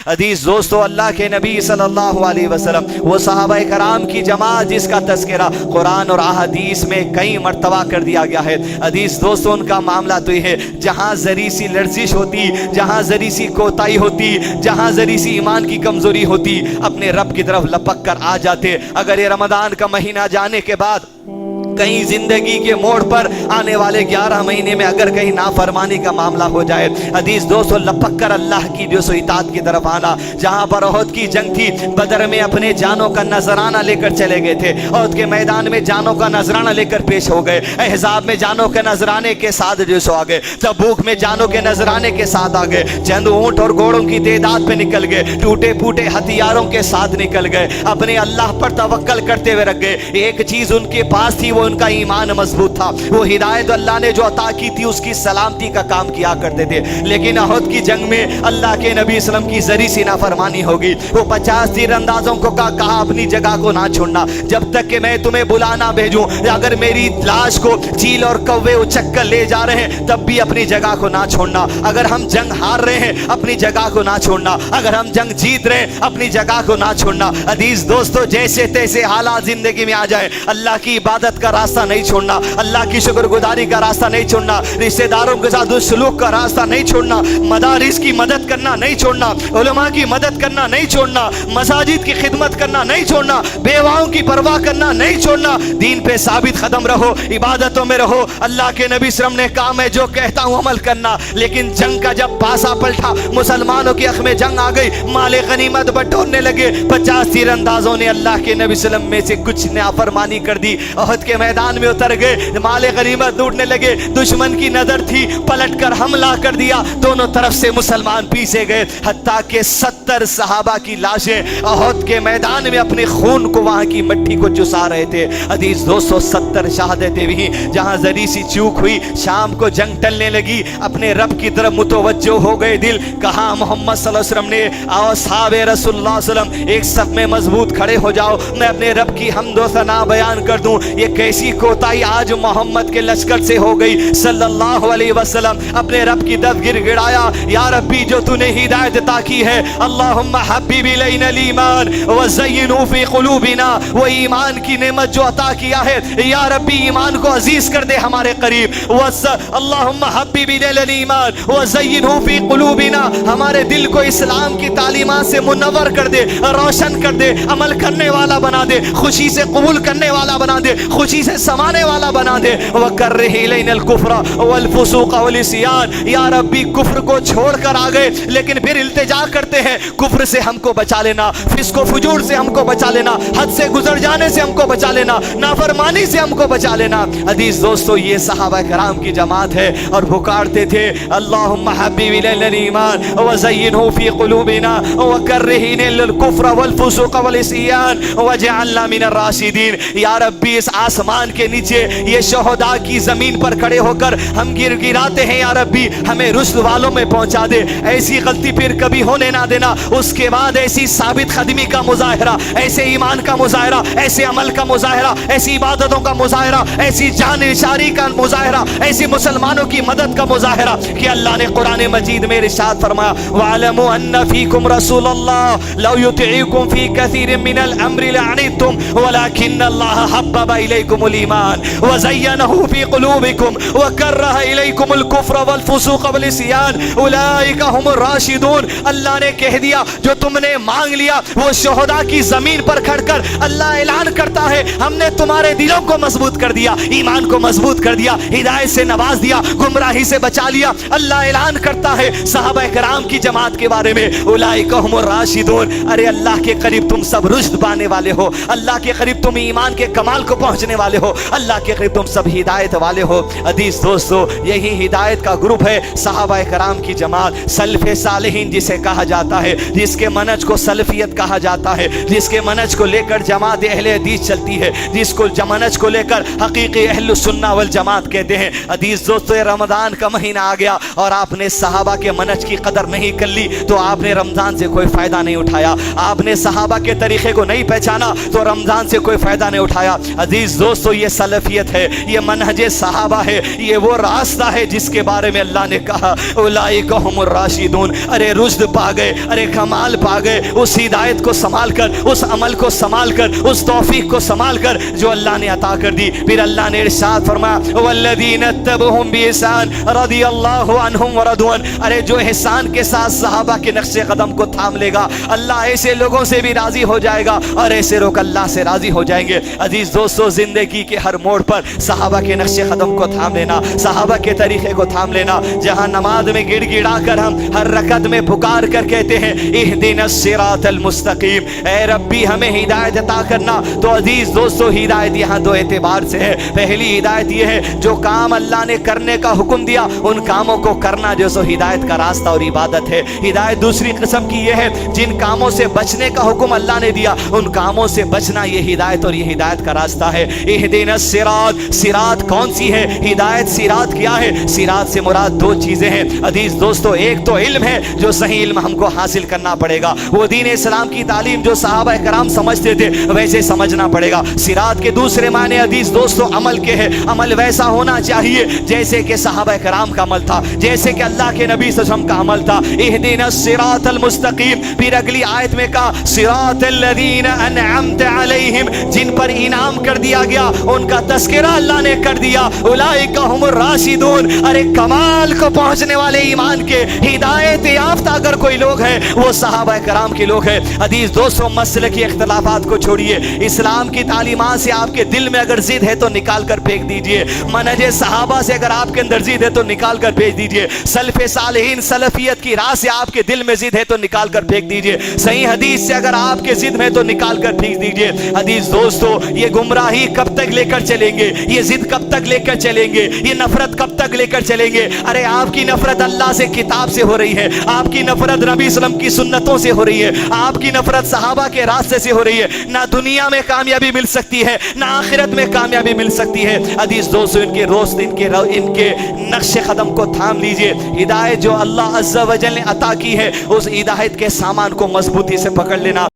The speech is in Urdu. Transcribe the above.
عزیز دوستو، اللہ کے نبی صلی اللہ علیہ وسلم وہ صحابہ کرام کی جماعت جس کا تذکرہ قرآن اور احادیث میں کئی مرتبہ کر دیا گیا ہے۔ عزیز دوستو، ان کا معاملہ تو یہ ہے جہاں ذری سی لرزش ہوتی، جہاں ذری سی کوتاہی ہوتی، جہاں ذری سی ایمان کی کمزوری ہوتی، اپنے رب کی طرف لپک کر آ جاتے۔ اگر یہ رمضان کا مہینہ جانے کے بعد کہیں زندگی کے موڑ پر آنے والے 11 مہینے میں اگر کہیں نافرمانی کا معاملہ ہو جائے، عزیز دوستو، لپک کر اللہ کی جو سو اطاعت کی طرف آنا۔ جہاں پر احد کی جنگ تھی، بدر میں اپنے جانوں کا نذرانہ لے کر چلے گئے تھے، احد کے میدان میں جانوں کا نذرانہ لے کر پیش ہو گئے، احزاب میں جانوں کے نذرانے کے ساتھ جو سو آگئے، تبوک میں جانوں کے نذرانے کے ساتھ آگئے، چند اونٹ اور گھوڑوں کی تعداد پہ نکل گئے، ٹوٹے پھوٹے ہتھیاروں کے ساتھ نکل گئے، اپنے اللہ پر توکل کرتے ہوئے رکھ گئے۔ ایک چیز ان کے پاس تھی، وہ ان کا ایمان مضبوط تھا، وہ ہدایت اللہ نے جو عطا کی تھی اس کی سلامتی کا کام کیا کرتے تھے۔ لیکن احد کی جنگ میں اللہ کے نبی صلی اللہ علیہ وسلم کی ذری سی نافرمانی ہوگی۔ وہ 50 تیر اندازوں کو کہا اپنی جگہ کو نہ چھوڑنا جب تک کہ میں تمہیں بلانا بھیجوں، اگر میری لاش کو چیل اور کوے اچک کر لے جا رہے ہیں تب بھی اپنی جگہ کو نہ چھوڑنا، اگر ہم جنگ ہار رہے ہیں اپنی جگہ کو نہ چھوڑنا، اگر ہم جنگ جیت رہے ہیں اپنی جگہ کو نہ چھوڑنا۔ عزیز دوستو، جیسے تیسے حالات زندگی میں آ جائے، اللہ کی عبادت کا راستہ نہیں چھوڑنا، اللہ کی شکر گزاری کا راستہ نہیں چھوڑنا، رشتہ داروں کے ساتھ سلوک کا راستہ نہیں چھوڑنا، مدارس کی مدد کرنا نہیں چھوڑنا، علماء کی مدد کرنا نہیں چھوڑنا، مساجد کی خدمت کرنا نہیں چھوڑنا، بیواؤں کی پرواہ کرنا نہیں چھوڑنا۔ دین پہ ثابت قدم رہو، عبادتوں میں رہو۔ اللہ کے نبی صلی اللہ علیہ وسلم نے کہا میں جو کہتا ہوں عمل کرنا۔ لیکن جنگ کا جب پاسا پلٹا، مسلمانوں کی حق میں جنگ آ گئی، مال غنیمت بٹورنے لگے، 50 تیر اندازوں نے اللہ کے نبی صلی اللہ علیہ وسلم میں سے کچھ نے نافرمانی کر دی، احد کے میدان میں اتر گئے، مال غنیمت لوٹنے لگے۔ دشمن کی نظر تھی، پلٹ کر حملہ کر دیا، دونوں طرف سے مسلمان پیسے گئے، حتیٰ کہ 70 صحابہ کی لاشیں احد کے میدان میں اپنے خون کو، وہاں کی مٹی کو چسا رہے تھے۔ عزیز دوستو، 70 شہادتیں بھی۔ جہاں ذری سی چوک ہوئی، شام کو جنگ ٹلنے لگی، اپنے رب کی طرف متوجہ ہو گئے دل۔ کہا محمد صلی اللہ علیہ وسلم نے، آؤ صحابہ رسول اللہ صلی اللہ علیہ وسلم ایک صف میں مضبوط کھڑے ہو جاؤ، میں اپنے رب کی حمد و ثنا بیان کر دوں۔ یہ کیسی کوتاہی آج محمد کے لشکر سے ہو گئی صلی اللہ علیہ وسلم۔ اپنے رب کی دف گر گڑایا، یا ربی جو تو نے ہدایت عطا کی ہے، اللہم حبب الینا الایمان وزینہ فی قلوبنا، وہ ایمان کی نعمت جو عطا کیا ہے، یا ربی ایمان کو عزیز کر دے ہمارے قریب۔ اللہم حبب الینا الایمان وزینہ فی قلوبنا، ہمارے دل کو اسلام کی تعلیمات سے منور کر دے، روشن کر دے، عمل کرنے والا بنا دے، خوشی سے قبول کرنے والا بنا دے، خوشی سے سمانے والا بنا دے۔ وَكَرِّهْ إِلَيْنَا الْكُفْرَ وَالْفُسُوقَ وَالْعِصْيَانَ، یا ربی کفر کو چھوڑ کر آ گئے، لیکن پھر التجا کرتے ہیں کفر سے ہم کو بچا لینا، فسق و فجور سے ہم کو بچا لینا، حد سے گزر جانے سے ہم کو بچا لینا، نافرمانی سے ہم کو بچا لینا۔ عزیز دوستو، یہ صحابہ کرام کی جماعت ہے، اور پکارتے تھے اللہم حبب الینا الایمان وزینہ فی قلوبنا وکرہ الینا الکفر والفسوق والعصیان واجعلنا من الراشدین۔ یا ربی اس آسمان کے نیچے یہ شہداء کی زمین پر کھڑے ہو کر ہم گر گراتے ہیں، یا ربی ہمیں رشد والوں میں پہنچا دے، ایسی غلطی پھر کبھی ہونے نہ دینا۔ اس کے بعد ایسی ثابت قدمی کا مظاہرہ، ایسے ایمان کا مظاہرہ، ایسے عمل کا مظاہرہ، ایسی عبادتوں کا مظاہرہ، ایسی جان نثاری کا مظاہرہ، ایسی مسلمانوں کی مدد کا مظاہرہ کہ اللہ نے قرآن مجید میں ارشاد فرمایا وَاعْلَمُوا أَنَّ فِيكُمْ رَسُولَ اللَّهِ لَوْ يُطِيعُكُمْ فِي كَثِيرٍ مِّنَ الْأَمْرِ لَعَنِتُّمْ وَلَكِنَّ اللَّهَ حَبَّبَ إِلَيْكُمُ الْإِيمَانَ وَزَيَّنَهُ فِي قُلُوبِكُمْ وَكَرَّهَ إِلَيْكُمُ الْكُفْرَ وَالْفُسُوقَ وَالْعِصْيَانَ أُولَٰئِكَ هُمُ الرَّاشِدُونَ۔ اللہ نے کہہ دیا جو تم نے مانگ لیا، وہ شہداء کی زمین پر کھڑ کر اللہ اعلان کرتا ہے ہم نے تمہارے دلوں کو مضبوط کر دیا، ایمان کو مضبوط کر دیا، ہدایت سے نواز دیا، گمراہی سے بچا لیا۔ اللہ اعلان کرتا ہے صحابہ کرام کی جماعت کے بارے میں اولئک هم الراشدون، ارے اللہ کے قریب تم سب رشد پانے والے ہو، اللہ کے قریب تم ایمان کے کمال کو پہنچنے والے ہو، اللہ کے قریب تم سب ہدایت والے ہو۔ عزیز دوستو، یہی ہدایت کا گروپ ہے صحابہ کرام کی جماعت، سلف صالحین جسے کہا جاتا ہے، جس کے منہج کو سلفیت کہا جاتا ہے، جس کے منہج کو لے کر جماعت اہل حدیث چلتی ہے، جس کو منہج کو لے کر حقیقی اہل سنہ والجماعت کہتے ہیں۔ عزیز دوستو، یہ رمضان کا مہینہ آ گیا اور آپ نے صحابہ کے منہج کی قدر نہیں کر لی تو آپ نے رمضان سے کوئی فائدہ نہیں اٹھایا، آپ نے صحابہ کے طریقے کو نہیں پہچانا تو رمضان سے کوئی فائدہ نہیں اٹھایا۔ عزیز دوست دوستو یہ سلفیت ہے، یہ منہج صحابہ ہے، یہ وہ راستہ ہے جس کے بارے میں اللہ نے کہا اولئک هم الراشدون۔ ارے رشد پا گئے، ارے کمال پا گئے، اس ہدایت کو سنبھال کر، اس عمل کو سنبھال کر، اس توفیق کو سنبھال کر جو اللہ نے عطا کر دی۔ پھر اللہ نے ارشاد فرمایا والذین اتبعوهم بإحسان رضی اللہ عنہم ورضوا عنہ۔ ارے جو احسان کے ساتھ صحابہ کے نقش قدم کو تھام لے گا، اللہ ایسے لوگوں سے بھی راضی ہو جائے گا اور ایسے لوگ اللہ سے راضی ہو جائیں گے۔ عزیز دوستو، زندگی کے ہر موڑ پر صحابہ کے نقش قدم کو تھام لینا، صحابہ کے طریقے کو تھام لینا۔ جہاں نماز میں گڑ گڑا کر ہم ہر رکعت میں پکار کر کہتے ہیں اہدنا الصراط المستقیم، اے ربی ہمیں ہدایت عطا کرنا، تو عزیز دوستو ہدایت یہاں دو اعتبار سے ہے۔ پہلی ہدایت یہ ہے جو کام اللہ نے کرنے کا حکم دیا ان کاموں کو کرنا، جو سو ہدایت کا راستہ اور عبادت ہے۔ ہدایت دوسری قسم کی یہ ہے جن کاموں سے بچنے کا حکم اللہ نے دیا ان کاموں سے بچنا، یہ ہدایت اور یہ ہدایت کا راستہ ہے۔ اہدنا الصراط، صراط کون سی ہے؟ ہدایت صراط کیا ہے؟ صراط سے مراد دو چیزیں ہیں عزیز دوستو، ایک تو علم ہے جو صحیح علم ہم کو حاصل کرنا پڑے گا، وہ دین اسلام کی تعلیم جو صحابہ کرام سمجھتے تھے ویسے سمجھنا پڑے گا۔ صراط کے دوسرے معنی عزیز دوستو عمل کے ہے، عمل ویسا ہونا چاہیے جیسے کہ صحابہ کرام کا عمل تھا، جیسے کہ اللہ کے نبی صلی اللہ علیہ وسلم کا عمل تھا۔ اہدنا الصراط المستقیم، پھر اگلی آیت میں کہا صراط الذین انعمت علیہم، جن پر انعام کر دیا گیا ان کا تذکرہ اللہ نے کر دیا، اولئک هم الراشدون۔ ارے کمال کو پہنچنے والے ایمان کے ہدایت یافتہ اگر کوئی لوگ ہے وہ صحابہ کرام کے لوگ ہیں۔ عزیز دوستو، مسلکی اختلافات کو چھوڑیے، اسلام کی تعلیمات سے آپ کے دل میں اگر ضد ہے تو نکال کر پھینک دیجئے، منہج صحابہ سے اگر آپ کے اندر ضد ہے تو نکال کر بھیج دیجئے، سلف صالحین سلفیت کی راہ سے آپ کے دل میں ضد ہے تو نکال کر پھینک دیجئے، صحیح حدیث سے اگر آپ کے ضد میں تو نکال کر پھینک دیجئے۔ عزیز دوستو، یہ گمراہی کب تک لے کر چلیں گے؟ یہ ضد کب تک لے کر چلیں گے؟ یہ نفرت کب تک لے کر چلیں گے؟ ارے آپ کی نفرت اللہ سے کتاب سے ہو رہی ہے، آپ کی نفرت نبی صلی اللہ علیہ وسلم کی سنتوں سے ہو رہی ہے، آپ کی نفرت صحابہ کے راستے سے ہو رہی ہے۔ نہ دنیا میں کامیابی مل سکتی ہے نہ آخرت میں کامیابی مل سکتی ہے۔ عزیز دوستو، ان کے روست ان کے نقش قدم کو تھام لیجئے۔ ہدایت جو اللہ عز و جل نے عطا کی ہے اس ہدایت کے سامان کو مضبوطی سے پکڑ لینا۔